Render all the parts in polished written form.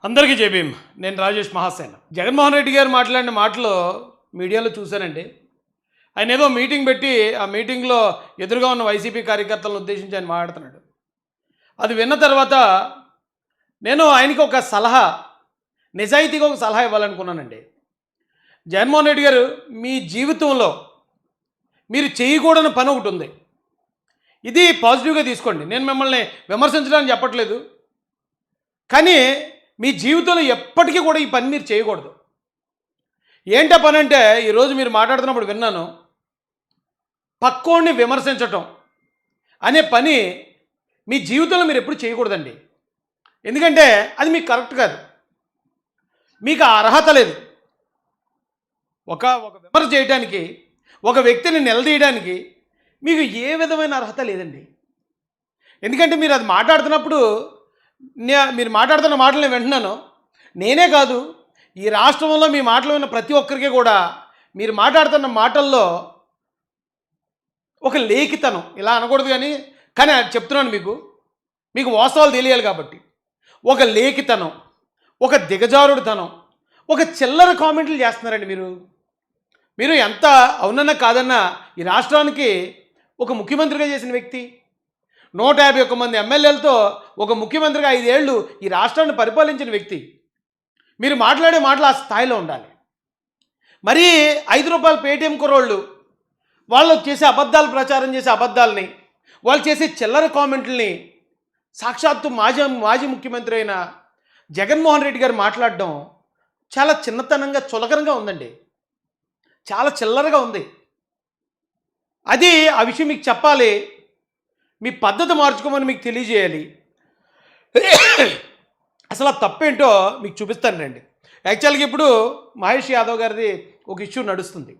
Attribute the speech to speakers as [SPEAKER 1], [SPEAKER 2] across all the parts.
[SPEAKER 1] అందరికీ జై భీమ్. నేను రాజేష్ మహాసేన. జగన్మోహన్ రెడ్డి గారు మాట్లాడిన మాటలు మీడియాలో చూశానండి. ఆయన ఏదో మీటింగ్ పెట్టి ఆ మీటింగ్లో ఎదురుగా ఉన్న వైసీపీ కార్యకర్తలను ఉద్దేశించి ఆయన మాట్లాడుతున్నాడు. అది విన్న తర్వాత నేను ఆయనకి ఒక సలహా, నిజాయితీగా ఒక సలహా ఇవ్వాలనుకున్నానండి. జగన్మోహన్ రెడ్డి గారు, మీ జీవితంలో మీరు చేయకూడని పని ఒకటి ఉంది. ఇది పాజిటివ్గా తీసుకోండి. నేను మిమ్మల్ని విమర్శించడానికి చెప్పట్లేదు, కానీ మీ జీవితంలో ఎప్పటికీ కూడా ఈ పని మీరు చేయకూడదు. ఏంటా పని అంటే, ఈరోజు మీరు మాట్లాడుతున్నప్పుడు విన్నాను, పక్కోడిని విమర్శించటం అనే పని మీ జీవితంలో మీరు ఎప్పుడు చేయకూడదండి. ఎందుకంటే అది మీకు కరెక్ట్ కాదు, మీకు ఆ అర్హత లేదు. ఒక విమర్శ చేయడానికి, ఒక వ్యక్తిని నిలదీయడానికి మీకు ఏ విధమైన అర్హత లేదండి. ఎందుకంటే మీరు అది మాట్లాడుతున్నప్పుడు, మీరు మాట్లాడుతున్న మాటలు నేను వింటున్నాను. నేనే కాదు, ఈ రాష్ట్రంలో మీ మాటలు విన్న ప్రతి ఒక్కరికి కూడా మీరు మాట్లాడుతున్న మాటల్లో ఒక లేఖితనం, ఇలా అనకూడదు కానీ చెప్తున్నాను, మీకు వాస్తవాలు తెలియాలి కాబట్టి, ఒక లేఖితనం, ఒక దిగజారుడుతనం, ఒక చిల్లర కామెంట్లు చేస్తున్నారండి మీరు ఎంత అవునన్నా కాదన్నా ఈ రాష్ట్రానికి ఒక ముఖ్యమంత్రిగా చేసిన వ్యక్తి, 151 మంది ఎమ్మెల్యేలతో ఒక ముఖ్యమంత్రిగా 5 ఏళ్ళు ఈ రాష్ట్రాన్ని పరిపాలించిన వ్యక్తి, మీరు మాట్లాడే మాటలు ఆ స్థాయిలో ఉండాలి. మరీ ₹5 పేటీఎం కుర్రోళ్ళు, వాళ్ళు చేసే అబద్ధాలు, ప్రచారం చేసే అబద్ధాలని, వాళ్ళు చేసే చిల్లర కామెంట్లని సాక్షాత్తు మాజీ ముఖ్యమంత్రి అయిన జగన్మోహన్ రెడ్డి గారు మాట్లాడడం చాలా చిన్నతనంగా, చులకనగా ఉందండి. చాలా చిల్లరగా ఉంది. అది ఆ విషయం మీకు చెప్పాలి, మీ పద్ధతి మార్చుకోమని మీకు తెలియజేయాలి. అసలు ఆ తప్పేంటో మీకు చూపిస్తాను రండి. యాక్చువల్గా ఇప్పుడు మహేష్ యాదవ్ గారిది ఒక ఇష్యూ నడుస్తుంది.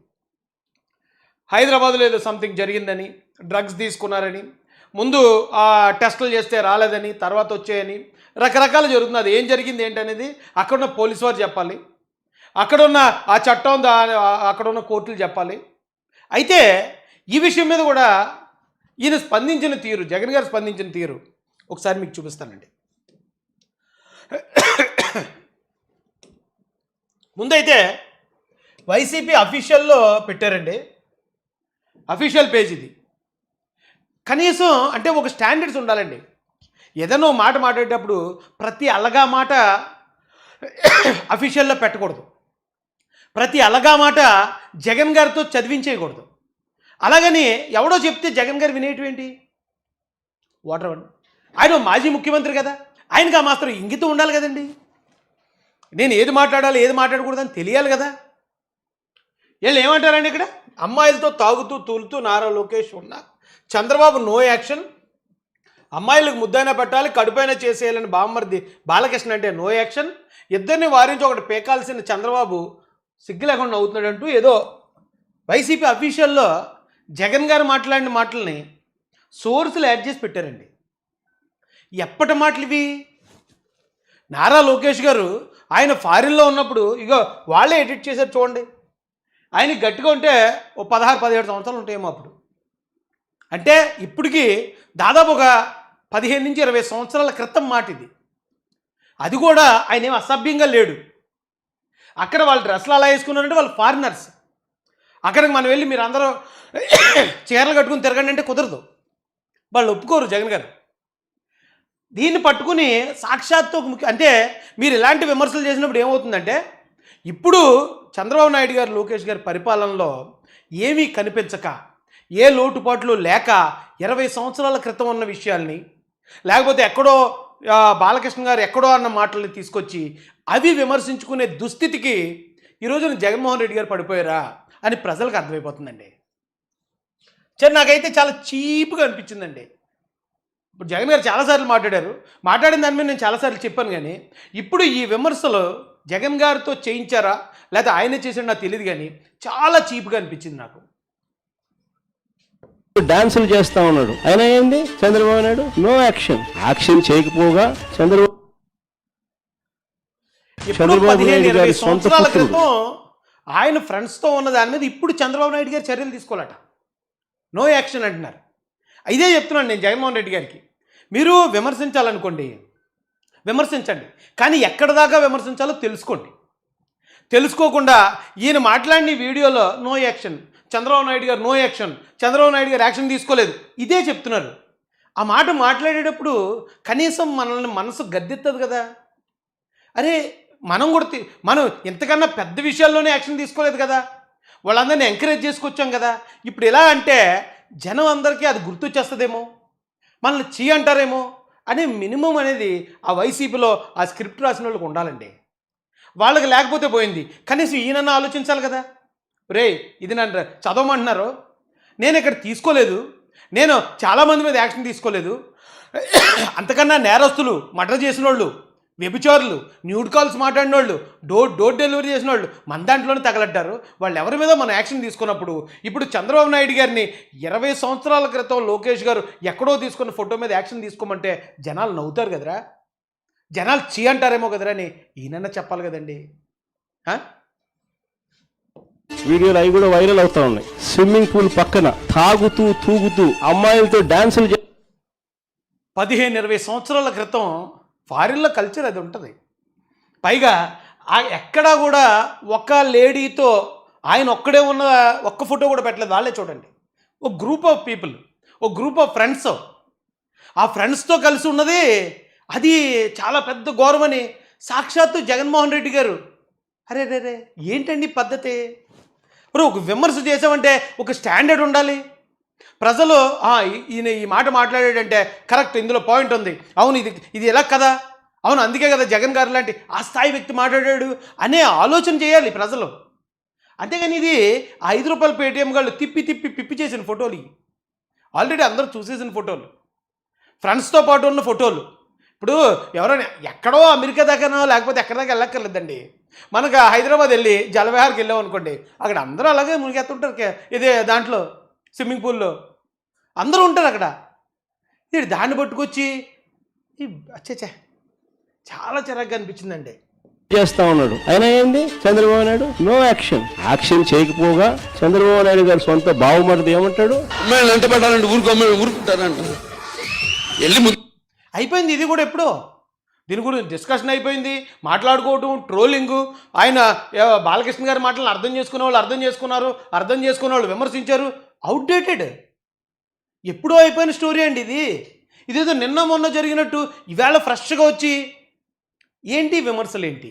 [SPEAKER 1] హైదరాబాద్లో ఏదో సంథింగ్ జరిగిందని, డ్రగ్స్ తీసుకున్నారని, ముందు ఆ టెస్టులు చేస్తే రాలేదని, తర్వాత వచ్చాయని, రకరకాలు జరుగుతుంది. అది ఏం జరిగింది ఏంటనేది అక్కడున్న పోలీసు వారు చెప్పాలి, అక్కడున్న ఆ చట్టం, అక్కడున్న కోర్టులు చెప్పాలి. అయితే ఈ విషయం మీద కూడా ఈయన స్పందించిన తీరు, జగన్ గారు స్పందించిన తీరు ఒకసారి మీకు చూపిస్తానండి. ముందైతే వైసీపీ అఫీషియల్లో పెట్టారండి, అఫీషియల్ పేజ్ ఇది. కనీసం అంటే ఒక స్టాండర్డ్స్ ఉండాలండి. ఏదైనా మాట మాట్లాడేటప్పుడు ప్రతి అలగా మాట అఫీషియల్లో పెట్టకూడదు, ప్రతి అలగా మాట జగన్ గారితో చదివించేయకూడదు. అలాగని ఎవడో చెప్తే జగన్ గారు వినేటివేంటి? వాటర్ ఆయన మాజీ ముఖ్యమంత్రి కదా, ఆయనకి ఆ మాత్రం ఇంగితం ఉండాలి కదండి. నేను ఏది మాట్లాడాలి, ఏది మాట్లాడకూడదని తెలియాలి కదా. వీళ్ళు ఏమంటారండి ఇక్కడ, అమ్మాయిలతో తాగుతూ తూలుతూ నారా లోకేష్ ఉన్న చంద్రబాబు నో యాక్షన్, అమ్మాయిలకు ముద్దైనా పెట్టాలి, కడుపైనా చేసేయాలని బామ్మర్ది బాలకృష్ణ అంటే నో యాక్షన్, ఇద్దరిని వారించి ఒకటి పేకాల్సిన చంద్రబాబు సిగ్గు లేకుండా అవుతున్నాడంటూ ఏదో వైసీపీ అఫీషియల్లో జగన్ గారు మాట్లాడిన మాటల్ని సోర్సులు యాడ్ చేసి పెట్టారండి. ఎప్పటి మాటలు ఇవి? నారా లోకేష్ గారు ఆయన ఫారిన్లో ఉన్నప్పుడు ఇగో వాళ్ళే ఎడిట్ చేశారు చూడండి. ఆయనకి గట్టిగా ఉంటే ఓ 16-17 సంవత్సరాలు ఉంటాయేమో అప్పుడు. అంటే ఇప్పటికీ దాదాపు ఒక 15 నుంచి 20 సంవత్సరాల క్రితం మాట ఇది. అది కూడా ఆయన ఏం అసభ్యంగా లేడు. అక్కడ వాళ్ళు డ్రెస్సులు అలా వేసుకున్నారంటే వాళ్ళు ఫారినర్స్. అక్కడికి మనం వెళ్ళి మీరు అందరూ చీరలు కట్టుకుని తిరగండి అంటే కుదరదు, వాళ్ళు ఒప్పుకోరు జగన్ గారు. దీన్ని పట్టుకుని సాక్షాత్తు అంటే మీరు ఇలాంటి విమర్శలు చేసినప్పుడు ఏమవుతుందంటే, ఇప్పుడు చంద్రబాబు నాయుడు గారు, లోకేష్ గారి పరిపాలనలో ఏమీ కనిపించక, ఏ లోటుపాట్లు లేక 20 సంవత్సరాల క్రితం ఉన్న విషయాల్ని, లేకపోతే ఎక్కడో బాలకృష్ణ గారు ఎక్కడో అన్న మాటల్ని తీసుకొచ్చి అవి విమర్శించుకునే దుస్థితికి ఈరోజు జగన్మోహన్ రెడ్డి గారు పడిపోయారా అని ప్రజలకు అర్థమైపోతుందండి. నాకైతే చాలా చీప్గా అనిపించిందండి. ఇప్పుడు జగన్ గారు చాలాసార్లు మాట్లాడిన దాని మీద నేను చాలాసార్లు చెప్పాను, కానీ ఇప్పుడు ఈ విమర్శలు జగన్ గారితో చేయించారా లేకపోతే ఆయనే చేసాడు నాకు తెలియదు, కానీ చాలా చీప్గా అనిపించింది నాకు.
[SPEAKER 2] డాన్సులు చేస్తా ఉన్నాడు, అయినా ఏంది చంద్రబాబు నాయుడు నో యాక్షన్ చేయకపోగా చంద్రబాబు
[SPEAKER 1] నాయుడు గారి సంవత్సరాల క్రితం ఆయన ఫ్రెండ్స్తో ఉన్న దాని మీద ఇప్పుడు చంద్రబాబు నాయుడు గారు చర్యలు తీసుకోవాలట, నో యాక్షన్ అంటున్నారు. ఇదే చెప్తున్నాను నేను జగన్మోహన్ రెడ్డి గారికి. మీరు విమర్శించాలనుకోండి, విమర్శించండి, కానీ ఎక్కడ దాకా విమర్శించాలో తెలుసుకోండి. తెలుసుకోకుండా ఈయన మాట్లాడిన వీడియోలో నో యాక్షన్, చంద్రబాబు నాయుడు గారు నో యాక్షన్, చంద్రబాబు నాయుడు గారు యాక్షన్ తీసుకోలేదు, ఇదే చెప్తున్నారు. ఆ మాట మాట్లాడేటప్పుడు కనీసం మనల్ని మనసు గద్దెత్తదు కదా. అరే మనం ఇంతకన్నా పెద్ద విషయాల్లోనే యాక్షన్ తీసుకోలేదు కదా, వాళ్ళందరినీ ఎంకరేజ్ చేసుకొచ్చాం కదా. ఇప్పుడు ఎలా అంటే జనం అందరికీ అది గుర్తొచ్చేస్తుందేమో, మనల్ని చీ అంటారేమో అనే మినిమం అనేది ఆ వైసీపీలో ఆ స్క్రిప్ట్ రాసిన వాళ్ళకి ఉండాలండి. వాళ్ళకి లేకపోతే పోయింది, కనీసం ఈయనన్నా ఆలోచించాలి కదా. రే, ఇది నన్ను చదవమంటున్నారు, నేను ఇక్కడ తీసుకోలేదు, నేను చాలామంది మీద యాక్షన్ తీసుకోలేదు, అంతకన్నా నేరస్తులు, మర్డర్ చేసిన వాళ్ళు, వ్యభిచారులు, న్యూడ్ కాల్స్ మాట్లాడిన వాళ్ళు, డోర్ డెలివరీ చేసిన వాళ్ళు మన దాంట్లోనే తగలడ్డారు. వాళ్ళు ఎవరి మీద మనం యాక్షన్ తీసుకున్నప్పుడు ఇప్పుడు చంద్రబాబు నాయుడు గారిని 20 సంవత్సరాల క్రితం లోకేష్ గారు ఎక్కడో తీసుకున్న ఫోటో మీద యాక్షన్ తీసుకోమంటే జనాలు నవ్వుతారు కదరా, జనాలు చీ అంటారేమో కదరా అని ఈయనన్నా చెప్పాలి కదండి.
[SPEAKER 2] వీడియోలు అవి కూడా వైరల్ అవుతా ఉన్నాయి. స్విమ్మింగ్ పూల్ పక్కన తాగుతూ తూగుతూ అమ్మాయిలతో డాన్సులు
[SPEAKER 1] 15-20 సంవత్సరాల క్రితం ఫారిన్లో కల్చర్ అది ఉంటుంది. పైగా ఎక్కడా కూడా ఒక లేడీతో ఆయన ఒక్కడే ఉన్న ఒక్క ఫోటో కూడా పెట్టలేదు. వాళ్ళే చూడండి, ఒక గ్రూప్ ఆఫ్ పీపుల్, ఒక గ్రూప్ ఆఫ్ ఫ్రెండ్స్, ఆ ఫ్రెండ్స్తో కలిసి ఉన్నది అది చాలా పెద్ద గౌరవమని సాక్షాత్తు జగన్మోహన్ రెడ్డి గారు. అరే రే రే, ఏంటండి పద్ధతి? ఇప్పుడు ఒక విమర్శ చేసామంటే ఒక స్టాండర్డ్ ఉండాలి. ప్రజలు ఈయన ఈ మాట మాట్లాడాడంటే కరెక్ట్, ఇందులో పాయింట్ ఉంది, అవును ఇది ఎలా కదా, అవును అందుకే కదా జగన్ గారు లాంటి ఆ స్థాయి వ్యక్తి మాట్లాడాడు అనే ఆలోచన చేయాలి ప్రజలు. అంతేగాని ఇది 5 రూపాయల పేటీఎం గాళ్ళు తిప్పి చేసిన ఫోటోలు, ఆల్రెడీ అందరూ చూసేసిన ఫోటోలు, ఫ్రెండ్స్తో పాటు ఉన్న ఫోటోలు. ఇప్పుడు ఎవరైనా ఎక్కడో అమెరికా దాకానో లేకపోతే ఎక్కడి దాకా వెళ్ళక్కర్లేదండి. మనకు హైదరాబాద్ వెళ్ళి జలవిహార్కి వెళ్ళాం అనుకోండి, అక్కడ అందరూ అలాగే మునిగెత్తుంటారు, ఇదే దాంట్లో స్విమ్మింగ్ పూల్లో అందరూ ఉంటారు అక్కడ. ఇది దాన్ని పట్టుకొచ్చి అచ్చే చాలా చిరాగ్గా అనిపించిందండి.
[SPEAKER 2] చేస్తా ఉన్నాడు. అయినా ఏంది Chandrababu Naidu no action. Action చేయకపోగా చంద్రబాబు నాయుడు గారు సొంత బావుమరిది ఏమంటాడు,
[SPEAKER 3] వెంట పెట్టాలంటే ఊరుకుంటారంట.
[SPEAKER 1] అయిపోయింది ఇది కూడా. ఎప్పుడో దీని గురించి డిస్కషన్ అయిపోయింది, మాట్లాడుకోవటం, ట్రోలింగు. ఆయన బాలకృష్ణ గారి మాటలను అర్థం చేసుకునే వాళ్ళు అర్థం చేసుకున్నారు, అర్థం చేసుకునే వాళ్ళు విమర్శించారు. అవుట్డేటెడ్, ఎప్పుడో అయిపోయిన స్టోరీ అండి ఇది. ఇదేదో నిన్న మొన్న జరిగినట్టు ఈవేళ ఫ్రెష్గా వచ్చి ఏంటి విమర్శలేంటి,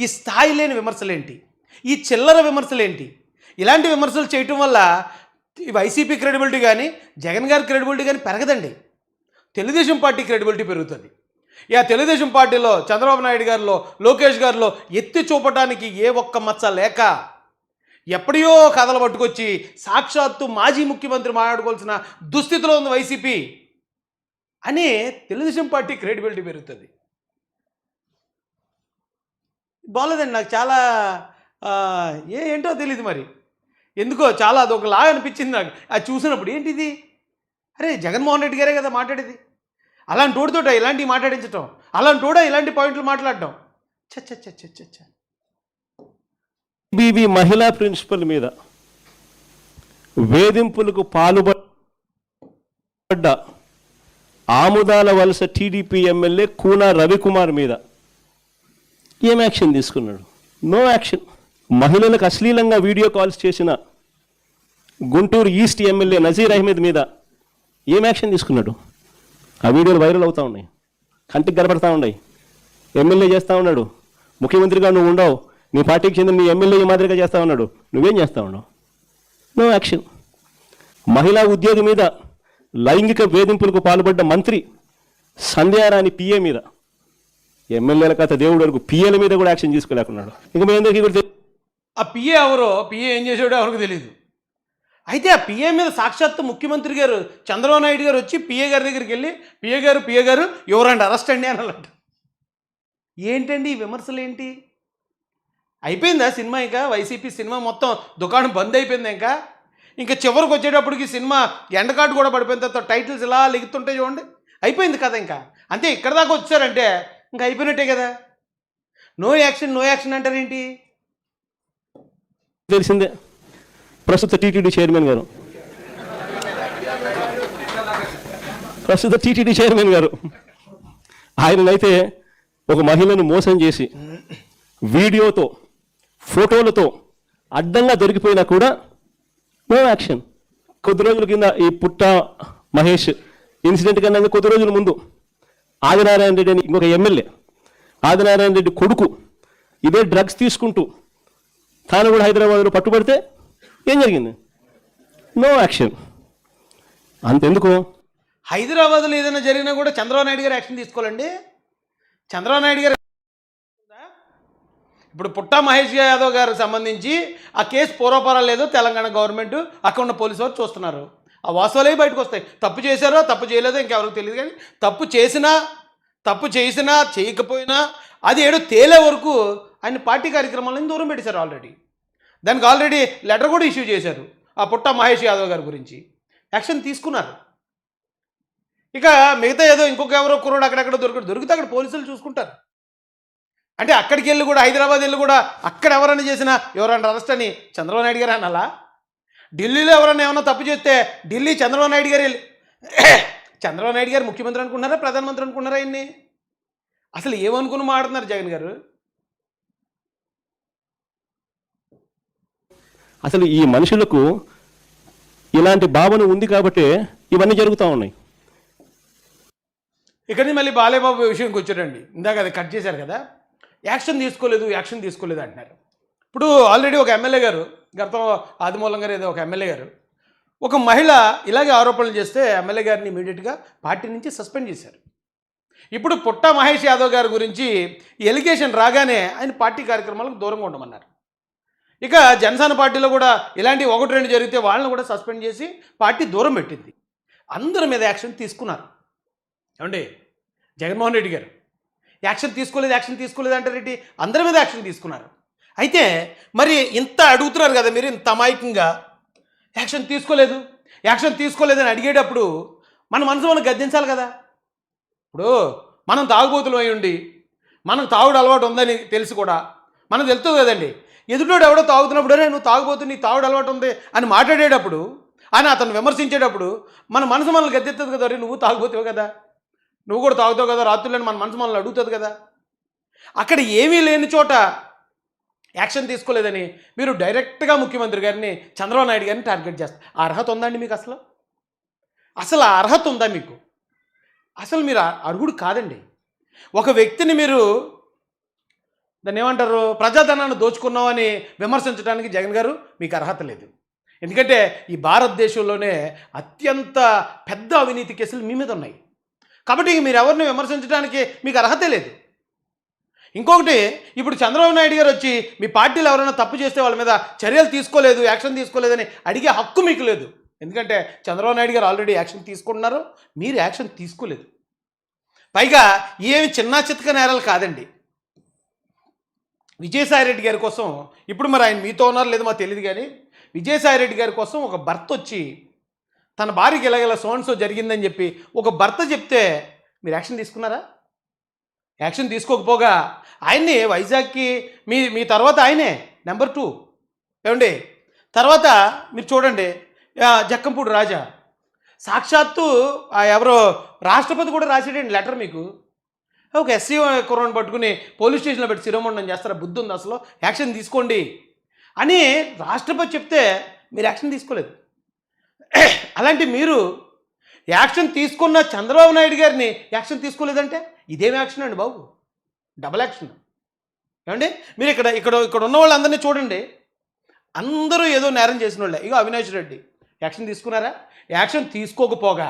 [SPEAKER 1] ఈ స్థాయి లేని విమర్శలేంటి, ఈ చిల్లర విమర్శలేంటి? ఇలాంటి విమర్శలు చేయటం వల్ల వైసీపీ క్రెడిబిలిటీ కానీ జగన్ గారి క్రెడిబిలిటీ కానీ పెరగదండి, తెలుగుదేశం పార్టీ క్రెడిబిలిటీ పెరుగుతుంది. ఇక తెలుగుదేశం పార్టీలో చంద్రబాబు నాయుడు గారిలో లోకేష్ గారిలో ఎత్తి చూపడానికి ఏ ఒక్క మచ్చ లేక ఎప్పుడో కథలు పట్టుకొచ్చి సాక్షాత్తు మాజీ ముఖ్యమంత్రి మాట్లాడుకోవాల్సిన దుస్థితిలో ఉంది వైసీపీ అని తెలుగుదేశం పార్టీ క్రెడిబిలిటీ పెరుగుతుంది. బాగోలేదండి, నాకు చాలా ఏంటో తెలియదు మరి ఎందుకో చాలా అదొకలాగా అనిపించింది నాకు అది చూసినప్పుడు. ఏంటిది, అరే జగన్మోహన్ రెడ్డి గారే కదా మాట్లాడేది, అలాంటి తోడుతోట ఇలాంటివి మాట్లాడించటం, అలాంటి తోడ ఇలాంటి పాయింట్లు మాట్లాడటం. చ
[SPEAKER 2] బీబీ మహిళా ప్రిన్సిపల్ మీద వేధింపులకు పాల్పడ్డ ఆముదాల వలస టీడీపీ ఎమ్మెల్యే కూనా రవికుమార్ మీద ఏం యాక్షన్ తీసుకున్నాడు? No action. మహిళలకు అశ్లీలంగా వీడియో కాల్స్ చేసిన గుంటూరు ఈస్ట్ ఎమ్మెల్యే నజీర్ అహ్మద్ మీద ఏం యాక్షన్ తీసుకున్నాడు? ఆ వీడియోలు వైరల్ అవుతూ ఉన్నాయి, కంటికి కనపడతా ఉన్నాయి. ఎమ్మెల్యే చేస్తూ ఉన్నాడు, ముఖ్యమంత్రిగా నువ్వు ఉండవు, నీ పార్టీకి చెందిన నీ ఎమ్మెల్యే ఈ మాదిరిగా చేస్తూ ఉన్నాడు, నువ్వేం చేస్తూ ఉన్నావు? No action. మహిళా ఉద్యోగి మీద లైంగిక వేధింపులకు పాల్పడ్డ మంత్రి సంధ్యారాణి పిఏ మీద, ఎమ్మెల్యేల కథ దేవుడు వరకు పిఏల మీద కూడా యాక్షన్ తీసుకోలేకున్నాడు. ఇంకా మీ అందరికీ కూడా
[SPEAKER 1] ఆ పిఏ ఎవరో, పిఏ ఏం చేసాడో ఎవరికి తెలియదు. అయితే ఆ పిఏ మీద సాక్షాత్తు ముఖ్యమంత్రి గారు చంద్రబాబు నాయుడు గారు వచ్చి పిఏ గారి దగ్గరికి వెళ్ళి పిఏ గారు ఎవరండి అరెస్ట్ అండి అని అన్నట్టు. ఏంటండి ఈ విమర్శలు ఏంటి? అయిపోయిందా సినిమా? ఇంకా వైసీపీ సినిమా మొత్తం దుకాణం బంద్ అయిపోయింది. ఇంకా చివరికి వచ్చేటప్పటికి సినిమా ఎండకాటు కూడా పడిపోయిన తర్వాత టైటిల్స్ ఇలా లెగుతుంటాయి చూడండి, అయిపోయింది కదా. ఇంకా అంతే, ఇక్కడ దాకా వచ్చారంటే ఇంకా అయిపోయినట్టే కదా. నో యాక్షన్ అంటారేంటి?
[SPEAKER 2] తెలిసిందే, ప్రస్తుత టీటీడీ చైర్మన్ గారు ఆయననైతే ఒక మహిళను మోసం చేసి వీడియోతో ఫోటోలతో అడ్డంగా దొరికిపోయినా కూడా నో యాక్షన్. కొద్ది రోజుల కింద ఈ పుట్ట మహేష్ ఇన్సిడెంట్ కన్నా కొద్ది రోజుల ముందు ఆదినారాయణ రెడ్డి అని ఇంకొక ఎమ్మెల్యే, ఆదినారాయణ రెడ్డి కొడుకు ఇదే డ్రగ్స్ తీసుకుంటూ తాను కూడా హైదరాబాద్లో పట్టుబడితే ఏం జరిగింది? No action. అంతెందుకు,
[SPEAKER 1] హైదరాబాద్లో ఏదైనా జరిగినా కూడా చంద్రబాబు నాయుడు గారు యాక్షన్ తీసుకోవాలండి. చంద్రబాబు నాయుడు గారు ఇప్పుడు పుట్టా మహేష్ యాదవ్ గారికి సంబంధించి ఆ కేసు పూర్వపరాలు లేదో తెలంగాణ గవర్నమెంట్ అక్కడ ఉన్న పోలీసు వారు చూస్తున్నారు. ఆ వాస్తవాలే బయటకు వస్తాయి. తప్పు చేశారో తప్పు చేయలేదో ఇంకెవరికి తెలియదు, కానీ తప్పు చేసినా చేయకపోయినా అది ఏడో తేలే వరకు ఆయన పార్టీ కార్యక్రమాలను దూరం పెట్టేశారు. దానికి ఆల్రెడీ లెటర్ కూడా ఇష్యూ చేశారు ఆ పుట్టా మహేష్ యాదవ్ గారి గురించి. యాక్షన్ తీసుకున్నారు. ఇక మిగతా ఏదో ఇంకొక ఎవరో కుర్రోడు అక్కడెక్కడ దొరికితే అక్కడ పోలీసులు చూసుకుంటారు. అంటే అక్కడికి వెళ్ళి కూడా హైదరాబాద్ వెళ్ళి కూడా అక్కడ ఎవరైనా చేసినా ఎవరైనా అరెస్ట్ అని చంద్రబాబు నాయుడు గారు అనాలా? ఢిల్లీలో ఎవరైనా ఏమైనా తప్పు చేస్తే ఢిల్లీ చంద్రబాబు నాయుడు గారు వెళ్ళి చంద్రబాబు నాయుడు గారు ముఖ్యమంత్రి అనుకున్నారా ప్రధానమంత్రి అనుకున్నారా? ఆయన్ని అసలు ఏమనుకుని మాట్లాడుతున్నారు జగన్ గారు?
[SPEAKER 2] అసలు ఈ మనుషులకు ఇలాంటి భావన ఉంది కాబట్టి ఇవన్నీ జరుగుతూ ఉన్నాయి.
[SPEAKER 1] ఇక్కడి నుంచి మళ్ళీ బాలేబాబు విషయంకి వచ్చారండి. ఇందాక అది కట్ చేశారు కదా, యాక్షన్ తీసుకోలేదు అంటున్నారు. ఇప్పుడు ఆల్రెడీ ఒక ఎమ్మెల్యే గారు, గతం ఆదిమూలం గారు ఏదో ఒక ఎమ్మెల్యే గారు ఒక మహిళ ఇలాగే ఆరోపణలు చేస్తే ఎమ్మెల్యే గారిని ఇమీడియట్గా పార్టీ నుంచి సస్పెండ్ చేశారు. ఇప్పుడు పుట్టా మహేష్ యాదవ్ గారి గురించి ఎలిగేషన్ రాగానే ఆయన పార్టీ కార్యక్రమాలకు దూరంగా ఉండమన్నారు. ఇక జనసేన పార్టీలో కూడా ఇలాంటి 1-2 జరిగితే వాళ్ళని కూడా సస్పెండ్ చేసి పార్టీ దూరం పెట్టింది. అందరి మీద యాక్షన్ తీసుకున్నారు. ఏమండి, జగన్మోహన్ రెడ్డి గారు యాక్షన్ తీసుకోలేదు అంటారేంటి? అందరి మీద యాక్షన్ తీసుకున్నారు. అయితే మరి ఇంత అడుగుతున్నారు కదా మీరు, ఇంత అమాయకంగా యాక్షన్ తీసుకోలేదని అడిగేటప్పుడు మన మనసు మనం గద్దించాలి కదా. ఇప్పుడు మనం తాగుబోతులు అయి ఉండి మనకు తాగుడు అలవాటు ఉందని తెలిసి కూడా మనకు తెలుస్తుంది కదండి. ఎదుటోడు ఎవడో తాగుతున్నప్పుడు నువ్వు తాగుబోతు, నీ తాగుడు అలవాటు ఉంది అని మాట్లాడేటప్పుడు, అని అతను విమర్శించేటప్పుడు మన మనసు మనల్ని గద్దెత్తదు కదా. నువ్వు తాగుబోతువు కదా, నువ్వు కూడా తాగుతావు కదా రాత్రులని మన మనసు మనల్ని అడుగుతుంది కదా. అక్కడ ఏమీ లేని చోట యాక్షన్ తీసుకోలేదని మీరు డైరెక్ట్గా ముఖ్యమంత్రి గారిని, చంద్రబాబు నాయుడు గారిని టార్గెట్ చేస్తారు. ఆ అర్హత ఉందండి మీకు? అసలు ఆ అర్హత ఉందా మీకు? అసలు మీరు అర్హుడు కాదండి. ఒక వ్యక్తిని మీరు దాన్ని ఏమంటారు, ప్రజాధనాన్ని దోచుకున్నామని విమర్శించడానికి జగన్ గారు మీకు అర్హత లేదు. ఎందుకంటే ఈ భారతదేశంలోనే అత్యంత పెద్ద అవినీతి కేసులు మీ మీద ఉన్నాయి. కాబట్టి మీరు ఎవరిని విమర్శించడానికి మీకు అర్హతే లేదు. ఇంకొకటి, ఇప్పుడు చంద్రబాబు నాయుడు గారు వచ్చి మీ పార్టీలో ఎవరైనా తప్పు చేస్తే వాళ్ళ మీద చర్యలు తీసుకోలేదు, యాక్షన్ తీసుకోలేదని అడిగే హక్కు మీకు లేదు. ఎందుకంటే చంద్రబాబు నాయుడు గారు ఆల్రెడీ యాక్షన్ తీసుకుంటున్నారు, మీరు యాక్షన్ తీసుకోలేదు. పైగా ఏమి చిన్న చితక నేరాలు కాదండి. విజయసాయిరెడ్డి గారి కోసం, ఇప్పుడు మరి ఆయన మీతో ఉన్నారు లేదో మాకు తెలియదు, కానీ విజయసాయిరెడ్డి గారి కోసం ఒక భర్త వచ్చి తన భార్యకి ఇలాగ సో జరిగిందని చెప్పి ఒక భర్త చెప్తే మీరు యాక్షన్ తీసుకున్నారా? యాక్షన్ తీసుకోకపోగా ఆయన్ని వైజాగ్కి మీ తర్వాత ఆయనే నెంబర్ 2. ఏమండి, తర్వాత మీరు చూడండి జక్కంపూడి రాజా, సాక్షాత్తు ఎవరో రాష్ట్రపతి కూడా రాసేటండి లెటర్ మీకు. ఒక ఎస్సీ కుర్రను పట్టుకుని పోలీస్ స్టేషన్లో పెట్టి శిరోమండనం చేస్తారా? బుద్ధి ఉంది అసలు? యాక్షన్ తీసుకోండి అని రాష్ట్రపతి చెప్తే మీరు యాక్షన్ తీసుకోలేదు. అలాంటి మీరు యాక్షన్ తీసుకున్న చంద్రబాబు నాయుడు గారిని యాక్షన్ తీసుకోలేదంటే ఇదేం యాక్షన్ అండి బాబు? Double action. ఏమండి, మీరు ఇక్కడ ఉన్న వాళ్ళందరినీ చూడండి, అందరూ ఏదో నేరం చేసిన వాళ్ళే. ఇగో అవినాష్ రెడ్డి యాక్షన్ తీసుకున్నారా? యాక్షన్ తీసుకోకపోగా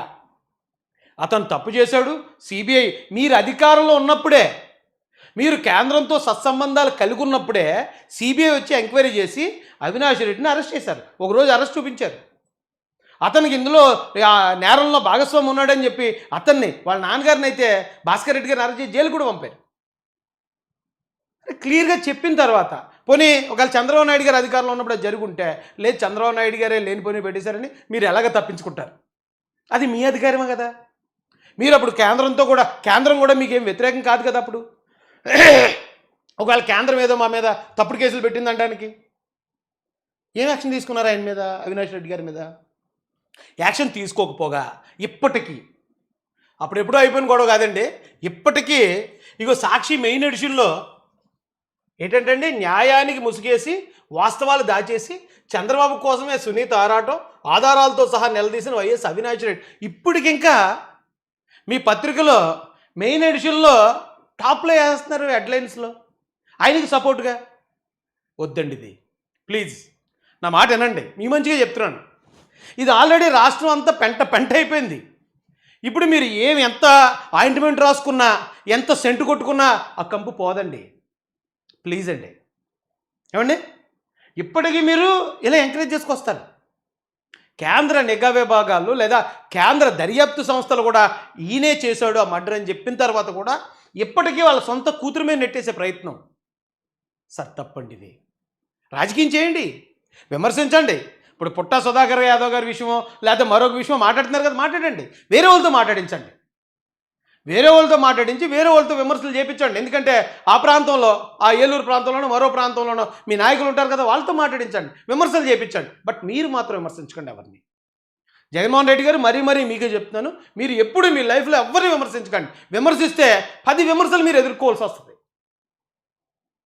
[SPEAKER 1] అతను తప్పు చేశాడు. సిబిఐ మీరు అధికారంలో ఉన్నప్పుడే, మీరు కేంద్రంతో సత్సంబంధాలు కలిగి ఉన్నప్పుడే సిబిఐ వచ్చి ఎంక్వైరీ చేసి అవినాష్ రెడ్డిని అరెస్ట్ చేశారు. ఒకరోజు అరెస్ట్ చూపించారు. అతనికి ఇందులో నేరంలో భాగస్వామి ఉన్నాడని చెప్పి అతన్ని, వాళ్ళ నాన్నగారిని అయితే భాస్కర్ రెడ్డి గారిని అరెస్ట్ చేసి జైలు కూడా పంపారు. క్లియర్గా చెప్పిన తర్వాత పోనీ ఒకవేళ చంద్రబాబు నాయుడు గారు అధికారంలో ఉన్నప్పుడు అది జరుగుంటే, లేదు చంద్రబాబు నాయుడు గారే లేనిపోని పెట్టేశారని మీరు ఎలాగ తప్పించుకుంటారు? అది మీ అధికారమే కదా. మీరు అప్పుడు కేంద్రం కూడా మీకేం వ్యతిరేకం కాదు కదా. అప్పుడు ఒకవేళ కేంద్రం ఏదో మా మీద తప్పుడు కేసులు పెట్టిందనడానికి ఏం యాక్షన్ తీసుకున్నారు ఆయన మీద, అవినాష్ రెడ్డి గారి మీద? యాక్షన్ తీసుకోకపోగా ఇప్పటికీ, అప్పుడెప్పుడో అయిపోయిన గొడవ కాదండి, ఇప్పటికీ ఇగో సాక్షి మెయిన్ ఎడిషన్లో ఏంటంటే న్యాయానికి ముసుగేసి వాస్తవాలు దాచేసి చంద్రబాబు కోసమే సునీత ఆరాటం ఆధారాలతో సహా నిలదీసిన వైఎస్ అవినాష్ రెడ్డి ఇప్పటికింకా మీ పత్రికలో మెయిన్ ఎడిషన్లో టాప్లో వేస్తున్నారు హెడ్లైన్స్లో ఆయనకి సపోర్ట్గా. వద్దండి ఇది, ప్లీజ్ నా మాట వినండి, మీ మంచిగా చెప్తున్నాను. ఇది ఆల్రెడీ రాష్ట్రం అంతా పెంట అయిపోయింది. ఇప్పుడు మీరు ఎంత ఆయింట్మెంట్ రాసుకున్నా ఎంత సెంటు కొట్టుకున్నా ఆ కంపు పోదండి. ప్లీజ్ అండి, ఏమండి ఇప్పటికీ మీరు ఇలా ఎంకరేజ్ చేసుకొస్తారు. కేంద్ర నిఘా విభాగాలు లేదా కేంద్ర దర్యాప్తు సంస్థలు కూడా ఈయనే చేశాడు ఆ మర్డర్ అని చెప్పిన తర్వాత కూడా ఇప్పటికీ వాళ్ళ సొంత కూతురు మీద నెట్టేసే ప్రయత్నం. సార్ తప్పండి ఇది. రాజకీయం చేయండి, విమర్శించండి. ఇప్పుడు పుట్టా సుధాకర్ యాదవ్ గారి విషయమో లేకపోతే మరొక విషయమో మాట్లాడుతున్నారు కదా, మాట్లాడండి. వేరే వాళ్ళతో మాట్లాడించండి, వేరే వాళ్ళతో మాట్లాడించి వేరే వాళ్ళతో విమర్శలు చేయించండి. ఎందుకంటే ఆ ప్రాంతంలో, ఆ ఏలూరు ప్రాంతంలోనో మరో ప్రాంతంలోనో మీ నాయకులు ఉంటారు కదా, వాళ్ళతో మాట్లాడించండి, విమర్శలు చేయించండి. బట్ మీరు మాత్రం విమర్శించకండి ఎవరిని. జగన్మోహన్ రెడ్డి గారు మరీ మీకే చెప్తున్నాను, మీరు ఎప్పుడు మీ లైఫ్లో ఎవరిని విమర్శించకండి. విమర్శిస్తే 10 విమర్శలు మీరు ఎదుర్కోవాల్సి వస్తుంది.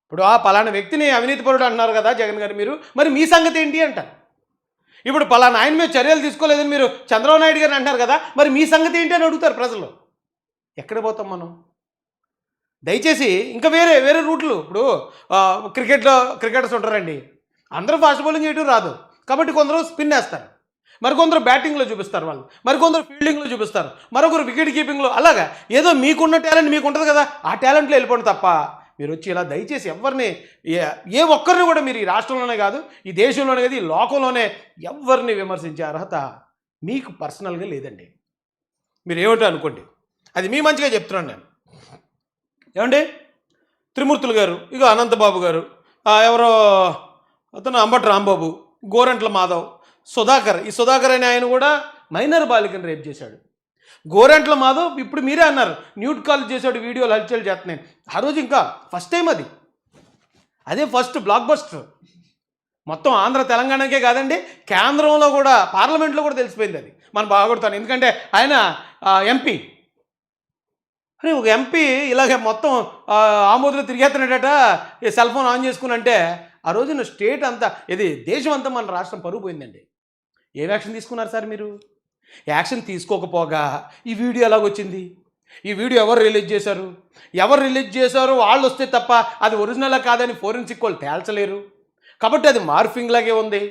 [SPEAKER 1] ఇప్పుడు ఆ పలానా వ్యక్తిని అవినీతిపరుడు అంటున్నారు కదా జగన్ గారు మీరు, మరి మీ సంగతి ఏంటి అంటారు. ఇప్పుడు పలానా ఆయన మీద చర్యలు తీసుకోలేదని మీరు చంద్రబాబు నాయుడు గారిని అంటారు కదా, మరి మీ సంగతి ఏంటి అని అడుగుతారు ప్రజలు. ఎక్కడ పోతాం మనం? దయచేసి ఇంకా వేరే రూట్లు. ఇప్పుడు క్రికెటర్స్ ఉంటారండి, అందరూ ఫాస్ట్ బౌలింగ్ చేయడం రాదు కాబట్టి కొందరు స్పిన్ వేస్తారు, మరికొందరు బ్యాటింగ్లో చూపిస్తారు, వాళ్ళు మరికొందరు ఫీల్డింగ్లో చూపిస్తారు, మరొకరు వికెట్ కీపింగ్లో. అలాగా ఏదో మీకున్న టాలెంట్ మీకు ఉంటుంది కదా, ఆ టాలెంట్లో వెళ్ళిపోండి తప్ప మీరు వచ్చి ఇలా దయచేసి ఎవరిని ఏ ఒక్కరిని కూడా మీరు ఈ రాష్ట్రంలోనే కాదు, ఈ దేశంలోనే కాదు, ఈ లోకంలోనే ఎవరిని విమర్శించే అర్హత మీకు పర్సనల్గా లేదండి. మీరు ఏమిటో అనుకోండి, అది మీ మంచిగా చెప్తున్నాను నేను. ఏమండి త్రిమూర్తులు గారు, ఇక అనంతబాబు గారు, ఎవరో అతను అంబటి రాంబాబు, గోరంట్ల మాధవ్, సుధాకర్. ఈ సుధాకర్ అనే ఆయన కూడా మైనర్ బాలికను రేప్ చేశాడు. గోరంట్ల మాధవ్ ఇప్పుడు మీరే అన్నారు న్యూడ్ కాల్ చేశాడు, వీడియోలు హల్చల్ చేస్తున్నాయి. ఆ రోజు ఇంకా ఫస్ట్ టైం అదే ఫస్ట్ బ్లాక్ బస్టర్. మొత్తం ఆంధ్ర తెలంగాణకే కాదండి, కేంద్రంలో కూడా పార్లమెంట్లో కూడా తెలిసిపోయింది అది. మనం బాగొడతాను, ఎందుకంటే ఆయన ఎంపీ. అరే ఒక ఎంపీ ఇలాగే మొత్తం ఆమోదులు తిరిగేస్తున్నాడట సెల్ ఫోన్ ఆన్ చేసుకుని. అంటే ఆ రోజున స్టేట్ అంతా, ఇది దేశం అంతా మన రాష్ట్రం పరుగు పోయిందండి. ఏం యాక్షన్ తీసుకున్నారు సార్ మీరు? యాక్షన్ తీసుకోకపోగా ఈ వీడియో ఎలాగొచ్చింది? ఈ వీడియో ఎవరు రిలీజ్ చేశారు? వాళ్ళు వస్తే తప్ప అది ఒరిజినల్లా కాదని ఫోరెన్సిక్ వాళ్ళు తేల్చలేరు. కాబట్టి అది మార్ఫింగ్ లాగే ఉంది,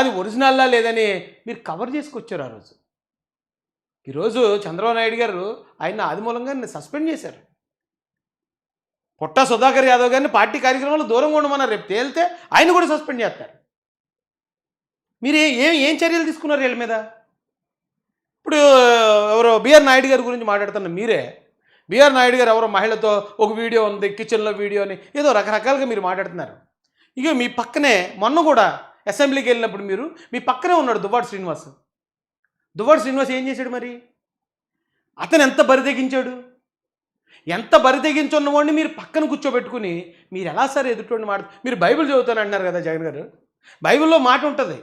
[SPEAKER 1] అది ఒరిజినల్లా లేదని మీరు కవర్ చేసుకొచ్చారు. ఆ రోజు ఈరోజు చంద్రబాబు నాయుడు గారు ఆయన ఆదిమూలంగా సస్పెండ్ చేశారు. పుట్టా సుధాకర్ యాదవ్ గారిని పార్టీ కార్యక్రమాలు దూరంగా ఉండమన్నారు. రేపు తేలితే ఆయన కూడా సస్పెండ్ చేస్తారు. మీరు ఏం చర్యలు తీసుకున్నారు వీళ్ళ మీద? ఇప్పుడు ఎవరో బిఆర్ నాయుడు గారి గురించి మాట్లాడుతున్న మీరే, బిఆర్ నాయుడు గారు ఎవరో మహిళతో ఒక వీడియో ఉంది, కిచెన్లో వీడియో అని ఏదో రకరకాలుగా మీరు మాట్లాడుతున్నారు. ఇక మీ పక్కనే మొన్న కూడా అసెంబ్లీకి వెళ్ళినప్పుడు మీ పక్కనే ఉన్నాడు దువ్వాడ శ్రీనివాస్. ఏం చేశాడు మరి? అతను ఎంత బరితెగించాడు? ఎంత బరితెగించున్నవాడిని మీరు పక్కన కూర్చోబెట్టుకుని మీరు ఎలా సార్ ఎదుటోడిని మీరు బైబిల్ చదువుతాను అంటున్నారు కదా జగన్ గారు. బైబిల్లో మాట ఉంటుంది,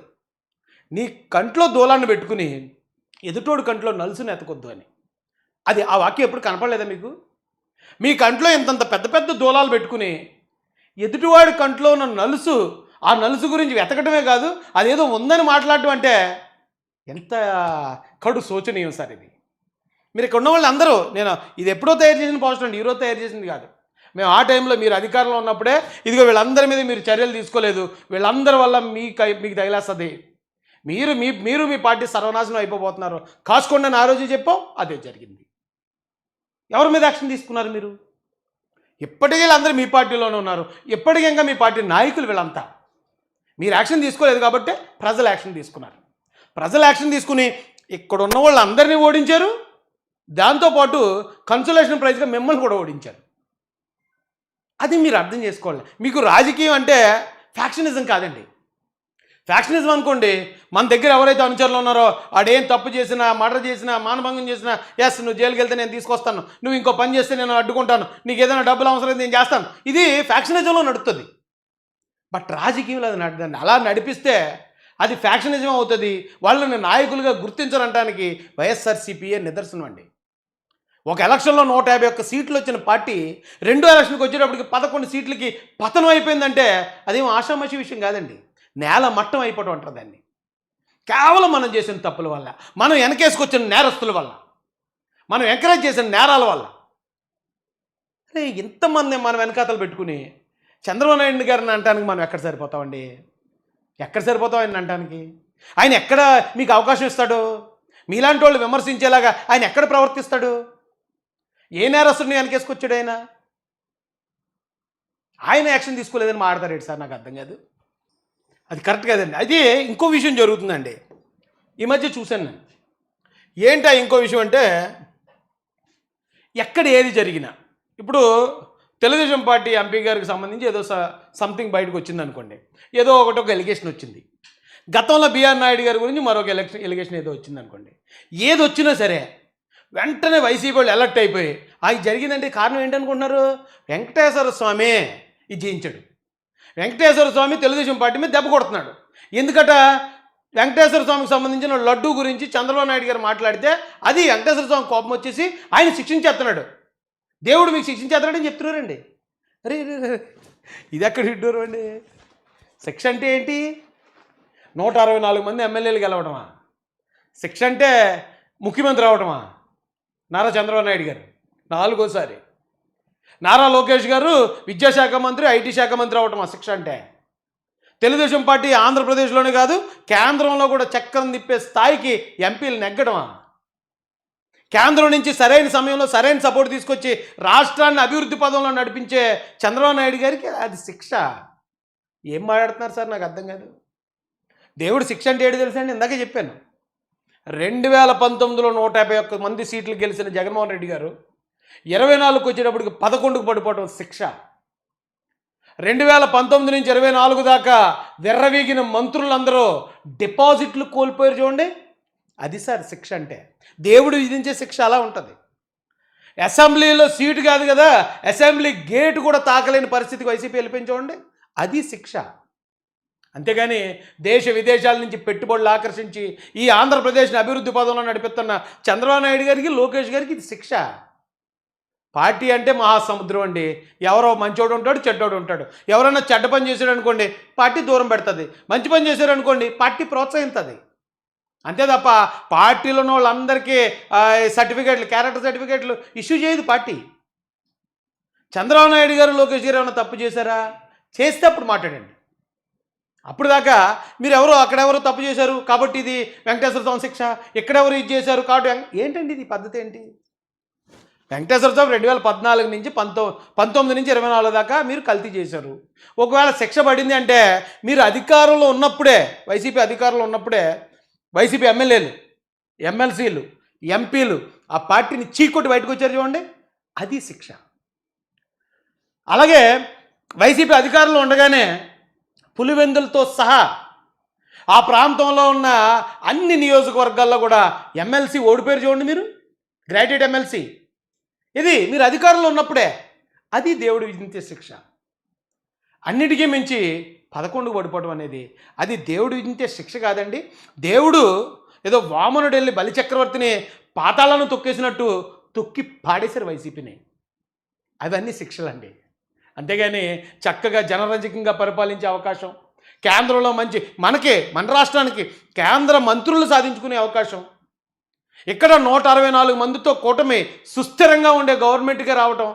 [SPEAKER 1] నీ కంట్లో దూలాన్ని పెట్టుకుని ఎదుటోడు కంట్లో నలుసుని ఎతకొద్దు అని. అది ఆ వాక్యం ఎప్పుడు కనపడలేదా మీకు? మీ కంట్లో ఇంతంత పెద్ద దూలాలు పెట్టుకుని ఎదుటివాడి కంట్లో ఉన్న నలుసు, ఆ నలుసు గురించి వెతకటమే కాదు అదేదో ఉందని మాట్లాడటం అంటే ఎంత కడు శోచనీయం సార్ ఇది. మీరు ఇక్కడ ఉన్న వాళ్ళు అందరూ, నేను ఇది ఎప్పుడో తయారు చేసిన పోస్టర్ అండి, ఈరోజు తయారు చేసింది కాదు. మేము ఆ టైంలో మీరు అధికారంలో ఉన్నప్పుడే ఇదిగో వీళ్ళందరి మీద మీరు చర్యలు తీసుకోలేదు, వీళ్ళందరి వల్ల మీకు తగిలేస్తుంది, మీరు మీ పార్టీ సర్వనాశనం అయిపోతున్నారు, కాసుకోండి అని ఆ రోజు చెప్పాం. అదే జరిగింది. ఎవరి మీద యాక్షన్ తీసుకున్నారు మీరు? ఇప్పటికీ వీళ్ళందరూ మీ పార్టీలోనే ఉన్నారు, ఇప్పటికీ ఇంకా మీ పార్టీ నాయకులు వీళ్ళంతా. మీరు యాక్షన్ తీసుకోలేదు కాబట్టి ప్రజలు యాక్షన్ తీసుకున్నారు. ప్రజలు యాక్షన్ తీసుకుని ఇక్కడ ఉన్న వాళ్ళందరినీ ఓడించారు, దాంతోపాటు కన్సోలేషన్ ప్రైజ్గా మిమ్మల్ని కూడా ఓడించారు. అది మీరు అర్థం చేసుకోవాలి. మీకు రాజకీయం అంటే ఫ్యాక్షనిజం కాదండి. ఫ్యాక్షనిజం అనుకోండి, మన దగ్గర ఎవరైతే అనుచరులు ఉన్నారో ఆడేం తప్పు చేసినా, మర్డర్ చేసినా, మానభంగం చేసినా, ఎస్ నువ్వు జైలుకి వెళ్తే నేను తీసుకొస్తాను, నువ్వు ఇంకో పని చేస్తే నేను అడ్డుకుంటాను, నీకు ఏదైనా డబ్బులు అవసరం నేను చేస్తాను, ఇది ఫ్యాక్షనిజంలో నడుస్తుంది. బట్ రాజకీయంలో అది నడదండి. అలా నడిపిస్తే అది ఫ్యాక్షనిజం అవుతుంది. వాళ్ళని నాయకులుగా గుర్తించరంటానికి వైఎస్ఆర్సీపీఏ నిదర్శనం అండి. ఒక ఎలక్షన్లో 151 సీట్లు వచ్చిన పార్టీ రెండో ఎలక్షన్కి వచ్చేటప్పటికి 11 సీట్లకి పతనం అయిపోయిందంటే అదేం ఆషామాషి విషయం కాదండి. నేల మట్టం అయిపోవటం అంటారు దాన్ని. కేవలం మనం చేసిన తప్పుల వల్ల, మనం వెనకేసుకొచ్చిన నేరస్తుల వల్ల, మనం ఎంకరేజ్ చేసిన నేరాల వల్ల. అరే ఇంతమంది మనం వెనకాతలు పెట్టుకుని చంద్రబాబు నాయుడు గారిని అనటానికి మనం ఎక్కడ సరిపోతామండి? ఎక్కడ సరిపోతాం ఆయన అనటానికి? ఆయన ఎక్కడ మీకు అవకాశం ఇస్తాడు? మీలాంటి వాళ్ళు విమర్శించేలాగా ఆయన ఎక్కడ ప్రవర్తిస్తాడు? ఏ నేరస్తుడిని వెనకేసుకొచ్చాడు ఆయన? ఆయన యాక్షన్ తీసుకోలేదని మాట్లాడతారేంటి సార్? నాకు అర్థం కాదు. అది కరెక్ట్ కాదండి. అది ఇంకో విషయం జరుగుతుందండి. ఈ మధ్య చూశాను నేను. ఏంటా ఇంకో విషయం అంటే, ఎక్కడ ఏది జరిగినా ఇప్పుడు తెలుగుదేశం పార్టీ ఎంపీ గారికి సంబంధించి ఏదో సంథింగ్ బయటకు వచ్చింది అనుకోండి, ఏదో ఒక ఎలిగేషన్ వచ్చింది. గతంలో బిఆర్ నాయుడు గారి గురించి మరొక ఎలిగేషన్ ఏదో వచ్చింది అనుకోండి, ఏది వచ్చినా సరే వెంటనే వైసీపీ వాళ్ళు అలర్ట్ అయిపోయి అది జరిగిందంటే కారణం ఏంటనుకుంటున్నారు? వెంకటేశ్వర స్వామి ఇది జయించాడు. వెంకటేశ్వర స్వామి తెలుగుదేశం పార్టీ మీద దెబ్బ కొడుతున్నాడు. ఎందుకట? వెంకటేశ్వర స్వామికి సంబంధించిన లడ్డూ గురించి చంద్రబాబు నాయుడు గారు మాట్లాడితే అది వెంకటేశ్వర స్వామి కోపం వచ్చేసి ఆయన శిక్షించేస్తున్నాడు. దేవుడు మీకు శిక్షించేస్తున్నాడని చెప్తున్నారండి. అరే ఇది ఎక్కడ విడ్డూరం అండి? శిక్ష అంటే ఏంటి? 164 మంది ఎమ్మెల్యేలు గెలవడమా? శిక్ష అంటే ముఖ్యమంత్రి అవడమా? నారా చంద్రబాబు నాయుడు గారు 4వ సారి, నారా లోకేష్ గారు విద్యాశాఖ మంత్రి, ఐటీ శాఖ మంత్రి అవటమా శిక్ష అంటే? తెలుగుదేశం పార్టీ ఆంధ్రప్రదేశ్లోనే కాదు కేంద్రంలో కూడా చక్రం తిప్పే స్థాయికి ఎంపీలు నెగ్గడమా? కేంద్రం నుంచి సరైన సమయంలో సరైన సపోర్ట్ తీసుకొచ్చి రాష్ట్రాన్ని అభివృద్ధి పదంలో నడిపించే చంద్రబాబు నాయుడు గారికి అది శిక్ష? ఏం మాట్లాడుతున్నారు సార్? నాకు అర్థం కాదు. దేవుడు శిక్ష అంటే ఏడు తెలుసా అండి? ఇందాకే చెప్పాను. 2019లో 151 మంది సీట్లు గెలిచిన జగన్మోహన్ రెడ్డి గారు 24కు వచ్చేటప్పటికి 11కు పడిపోవడం శిక్ష. 2019 నుంచి 24 దాకా వెర్రవీగిన మంత్రులందరూ డిపాజిట్లు కోల్పోయారు చూడండి, అది సార్ శిక్ష అంటే. దేవుడు విధించే శిక్ష అలా ఉంటుంది. అసెంబ్లీలో సీటు కాదు కదా, అసెంబ్లీ గేటు కూడా తాకలేని పరిస్థితికి వైసీపీ వెళ్ళిపోయింది చూడండి, అది శిక్ష. అంతేగాని దేశ విదేశాల నుంచి పెట్టుబడులు ఆకర్షించి ఈ ఆంధ్రప్రదేశ్ని అభివృద్ధి పదంలో నడిపిస్తున్న చంద్రబాబు నాయుడు గారికి, లోకేష్ గారికి ఇది శిక్ష. పార్టీ అంటే మహాసముద్రం అండి. ఎవరో మంచోడు ఉంటాడు, చెడ్డోడు ఉంటాడు. ఎవరైనా చెడ్డ పని చేశాడు అనుకోండి, పార్టీ దూరం పెడుతుంది. మంచి పని చేశారు అనుకోండి, పార్టీ ప్రోత్సహిస్తుంది. అంతే తప్ప పార్టీలో ఉన్న వాళ్ళందరికీ సర్టిఫికేట్లు, క్యారెక్టర్ సర్టిఫికేట్లు ఇష్యూ చేయదు పార్టీ. చంద్రబాబు నాయుడు గారు, లోకేష్ గారు ఏమైనా తప్పు చేశారా? చేస్తే అప్పుడు మాట్లాడండి. అప్పుడు దాకా మీరు ఎవరో అక్కడెవరో తప్పు చేశారు కాబట్టి ఇది వెంకటేశ్వర స్వామి శిక్ష, ఇక్కడెవరు ఇది చేశారు కాబట్టి ఏంటండి ఇది పద్ధతి ఏంటి? వెంకటేశ్వర స్వామి 2014 నుంచి 19 నుంచి 24 దాకా మీరు కల్తీ చేశారు. ఒకవేళ శిక్ష పడింది అంటే మీరు అధికారంలో ఉన్నప్పుడే, వైసీపీ అధికారంలో ఉన్నప్పుడే వైసీపీ ఎమ్మెల్యేలు, ఎమ్మెల్సీలు, ఎంపీలు ఆ పార్టీని చీకొట్టి బయటకు వచ్చారు చూడండి, అది శిక్ష. అలాగే వైసీపీ అధికారంలో ఉండగానే పులివెందులతో సహా ఆ ప్రాంతంలో ఉన్న అన్ని నియోజకవర్గాల్లో కూడా ఎమ్మెల్సీ ఓడిపోయారు చూడండి మీరు, గ్రాడ్యుయేట్ ఎమ్మెల్సీ. ఇది మీరు అధికారంలో ఉన్నప్పుడే, అది దేవుడు విధించే శిక్ష. అన్నిటికీ మించి 11కు పడిపోవడం అనేది అది దేవుడు విధించే శిక్ష కాదండి. దేవుడు ఏదో వామనుడు వెళ్ళి బలిచక్రవర్తిని పాతాళను తొక్కేసినట్టు తొక్కి పాడేశారు వైసీపీని. అవన్నీ శిక్షలండి. అంతేగాని చక్కగా జనరంజకంగా పరిపాలించే అవకాశం, కేంద్రంలో మంచి మన రాష్ట్రానికి కేంద్ర మంత్రులు సాధించుకునే అవకాశం, ఇక్కడ 164 మందితో కూటమి సుస్థిరంగా ఉండే గవర్నమెంట్గా రావటం,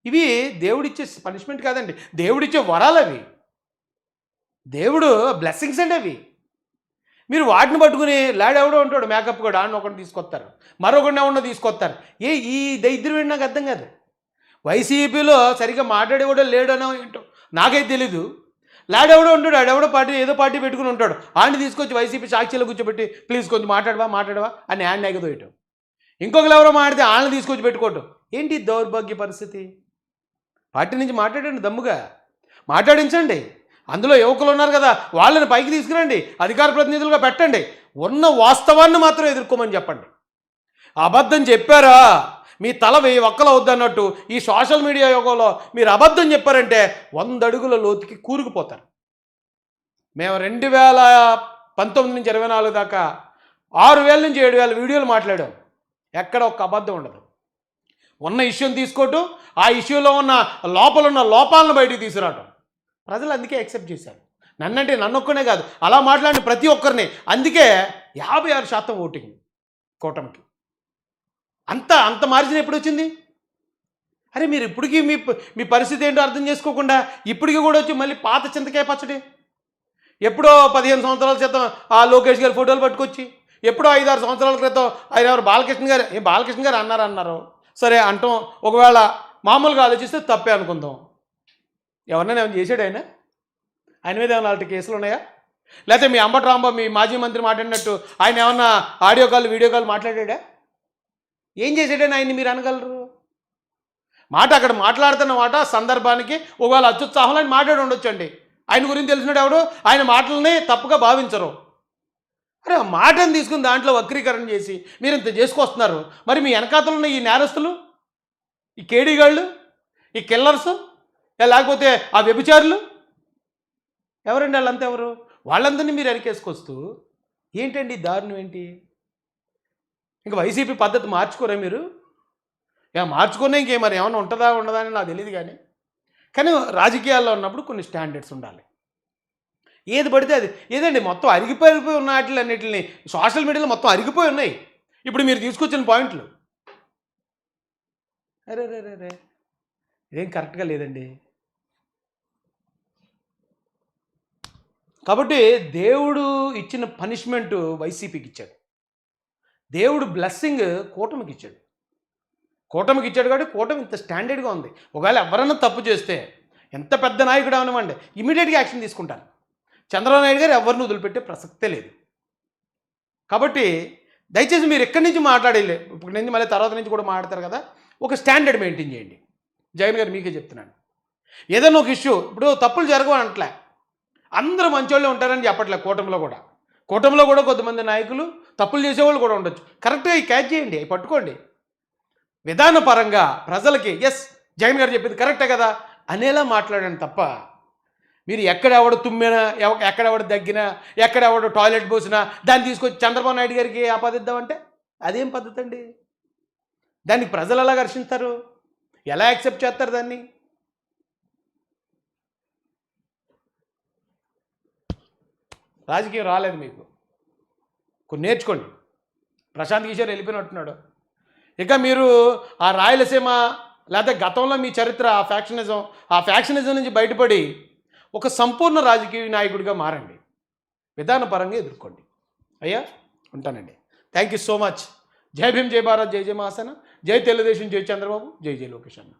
[SPEAKER 1] ఇవి దేవుడిచ్చే పనిష్మెంట్ కాదండి, దేవుడిచ్చే వరాలు అవి, దేవుడు బ్లెస్సింగ్స్ అండి అవి. మీరు వాటిని పట్టుకుని లాడెవడో ఉంటాడు మేకప్ కూడా, ఆడిని ఒకటి తీసుకొస్తారు, మరొకడిని ఎవడో తీసుకొస్తారు. ఈ దరిద్రం నాకు అర్థం కాదు. వైసీపీలో సరిగ్గా మాట్లాడేవాడో లేడనో ఏంటో నాకైతే తెలీదు. లాడెవడో ఉంటాడు, ఆడెవడో పార్టీ ఏదో పార్టీ పెట్టుకుని ఉంటాడు, ఆడిని తీసుకొచ్చి వైసీపీ సాక్షిలో కూర్చోబెట్టి ప్లీజ్ కొంచెం మాట్లాడవా అని హ్యాండ్ ఎగదోయటం. ఇంకొకరు ఎవరో మాట్లాడితే వాళ్ళని తీసుకొచ్చి పెట్టుకోవటం. ఏంటి దౌర్భాగ్య పరిస్థితి? పార్టీ నుంచి మాట్లాడండి, దమ్ముగా మాట్లాడించండి. అందులో యువకులు ఉన్నారు కదా, వాళ్ళని పైకి తీసుకురండి, అధికార ప్రతినిధులుగా పెట్టండి, ఉన్న వాస్తవాన్ని మాత్రం ఎదుర్కోమని చెప్పండి. అబద్ధం చెప్పారా మీ తల 1000 ఒక్కలు అవుద్దన్నట్టు ఈ సోషల్ మీడియా యుగంలో మీరు అబద్ధం చెప్పారంటే 100 అడుగుల లోతుకి కూరుకుపోతారు. మేము 2019 నుంచి 24 దాకా 6000 నుంచి 7000 వీడియోలు మాట్లాడాం, ఎక్కడ ఒక్క అబద్ధం ఉండదు. ఉన్న ఇష్యూని తీసుకోవటం, ఆ ఇష్యూలో ఉన్న లోపల ఉన్న లోపాలను బయటికి తీసుకురావటం. ప్రజలు అందుకే యాక్సెప్ట్ చేశారు. నన్నంటే నన్నొక్కనే కాదు, అలా మాట్లాడిన ప్రతి ఒక్కరిని. అందుకే 56% ఓటింగ్ కూటమికి. అంత మార్జిన్ ఎప్పుడు వచ్చింది? అరే మీరు ఇప్పటికీ మీ పరిస్థితి ఏంటో అర్థం చేసుకోకుండా ఇప్పటికీ కూడా వచ్చి మళ్ళీ పాత చింతకాయ పచ్చడి, ఎప్పుడో 15 సంవత్సరాల క్రితం ఆ లోకేష్ గారి ఫోటోలు పట్టుకొచ్చి, ఎప్పుడో 5-6 సంవత్సరాల క్రితం ఆయన ఎవరు బాలకృష్ణ గారు అన్నారు. సరే అంటాం, ఒకవేళ మామూలుగా ఆలోచిస్తే తప్పే అనుకుందాం. ఎవరినైనా ఏమైనా చేశాడు ఆయన మీద ఏమైనా అలాంటి కేసులు ఉన్నాయా? లేకపోతే మీ అంబటి రాంబాబు మీ మాజీ మంత్రి మాట్లాడినట్టు ఆయన ఏమన్నా ఆడియో కాల్ వీడియో కాల్ మాట్లాడాడా? ఏం చేసాడని ఆయన్ని మీరు అనగలరు? మాట అక్కడ మాట్లాడుతున్న మాట సందర్భానికి ఒకవేళ అత్యుత్సాహంలో ఆయన మాట్లాడి ఉండొచ్చండి. ఆయన గురించి తెలిసినాడు ఎవడు ఆయన మాటలని తప్పుగా భావించరు. అరే ఆ మాటను తీసుకుని దాంట్లో వక్రీకరణ చేసి మీరు ఇంత చేసుకొస్తున్నారు. మరి మీ వెనకాతలు ఉన్న ఈ నేరస్తులు, ఈ కేడీగాళ్ళు, ఈ కిల్లర్స్, లేకపోతే ఆ వ్యభిచారులు ఎవరండి? వాళ్ళంతా ఎవరు? వాళ్ళందరినీ మీరు ఎరికేసుకొస్తూ ఏంటండి దారుణం ఏంటి? ఇంకా వైసీపీ పద్ధతి మార్చుకోరా మీరు? మార్చుకునే మరి ఏమైనా ఉంటుందా ఉండదా అని నాకు తెలియదు. కానీ రాజకీయాల్లో ఉన్నప్పుడు కొన్ని స్టాండర్డ్స్ ఉండాలి. ఏది పడితే అది ఏదండి మొత్తం అరిగిపోయి ఉన్న వాటిలన్నిటిని సోషల్ మీడియాలో మొత్తం అరిగిపోయి ఉన్నాయి. ఇప్పుడు మీరు తీసుకొచ్చిన పాయింట్లు అరే ఇదేం కరెక్ట్గా లేదండి. కాబట్టి దేవుడు ఇచ్చిన పనిష్మెంట్ వైసీపీకి ఇచ్చాడు, దేవుడు బ్లెస్సింగ్ కూటమికి ఇచ్చాడు. కాబట్టి కూటమి ఇంత స్టాండర్డ్గా ఉంది. ఒకవేళ ఎవరన్నా తప్పు చేస్తే ఎంత పెద్ద నాయకుడు అవనివ్వండి, ఇమీడియట్గా యాక్షన్ తీసుకుంటాను. చంద్రబాబు నాయుడు గారు ఎవరిని వదిలిపెట్టే ప్రసక్తే లేదు. కాబట్టి దయచేసి మీరు ఎక్కడి నుంచి మాట్లాడలే, ఇప్పుడు నుంచి మళ్ళీ తర్వాత నుంచి కూడా మాట్లాడతారు కదా, ఒక స్టాండర్డ్ మెయింటైన్ చేయండి. జగన్ గారు మీకే చెప్తున్నాను. ఏదైనా ఒక ఇష్యూ ఇప్పుడు తప్పులు జరగవు అనట్లే, అందరూ మంచోళ్ళే ఉంటారని చెప్పట్లే. కూటమిలో కూడా కొంతమంది నాయకులు తప్పులు చేసేవాళ్ళు కూడా ఉండొచ్చు. కరెక్ట్గా క్యాచ్ చేయండి, పట్టుకోండి. విధానపరంగా ప్రజలకి ఎస్ జగన్ గారు చెప్పింది కరెక్టే కదా అనేలా మాట్లాడండి తప్ప మీరు ఎక్కడెవడు తుమ్మినా, ఎక్కడెవడు దగ్గినా, ఎక్కడెవడు టాయిలెట్ పోసినా దాన్ని తీసుకొచ్చి చంద్రబాబు నాయుడు గారికి ఆపాదిద్దామంటే అదేం పద్ధతి అండి? దానికి ప్రజలు ఎలా ఘర్షిస్తారు? ఎలా యాక్సెప్ట్ చేస్తారు దాన్ని? రాజకీయం రాలేదు మీకు, కొన్ని నేర్చుకోండి. ప్రశాంత్ కిషోర్ వెళ్ళిపోయినట్టున్నాడు. ఇక మీరు ఆ రాయలసీమ లేకపోతే గతంలో మీ చరిత్ర ఆ ఫ్యాక్షనిజం నుంచి బయటపడి ఒక సంపూర్ణ రాజకీయ నాయకుడిగా మారండి. విధానపరంగా ఎదుర్కోండి. అయ్యా ఉంటానండి. Thank you so much. జై భీమ్, జై భారత్, జై జై మహాసేన, జై తెలుగుదేశం, జై చంద్రబాబు, జై జై లోకేష్ అన్న.